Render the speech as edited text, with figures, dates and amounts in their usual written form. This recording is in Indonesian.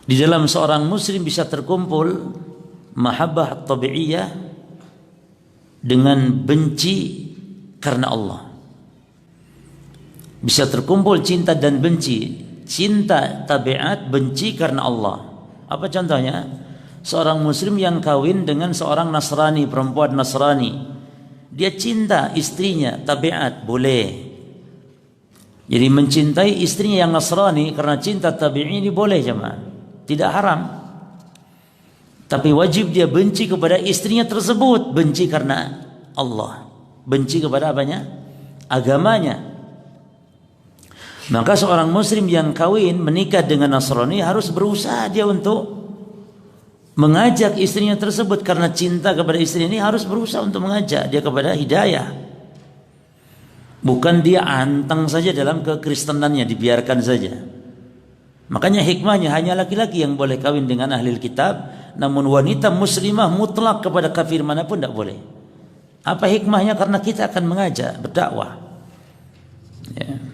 Di dalam seorang muslim bisa terkumpul mahabbah tabi'iyah dengan benci karena Allah. Bisa terkumpul cinta dan benci. Cinta tabiat, benci karena Allah. Apa contohnya? Seorang muslim yang kawin dengan seorang Nasrani, perempuan Nasrani. Dia cinta istrinya, tabiat, boleh. Jadi mencintai istrinya yang Nasrani karena cinta tabi'i ini boleh jemaah. Tidak haram. Tapi wajib dia benci kepada istrinya tersebut. Benci karena Allah. Benci kepada apanya? Agamanya. Maka seorang muslim yang kawin menikah dengan Nasrani harus berusaha dia untuk mengajak istrinya tersebut, karena cinta kepada istri ini harus berusaha untuk mengajak dia kepada hidayah. Bukan dia anteng saja dalam kekristenannya, dibiarkan saja. Makanya hikmahnya hanya laki-laki yang boleh kawin dengan ahli kitab, namun wanita muslimah mutlak kepada kafir manapun tidak boleh. Apa hikmahnya? Karena kita akan mengajak, berdakwah. Ya.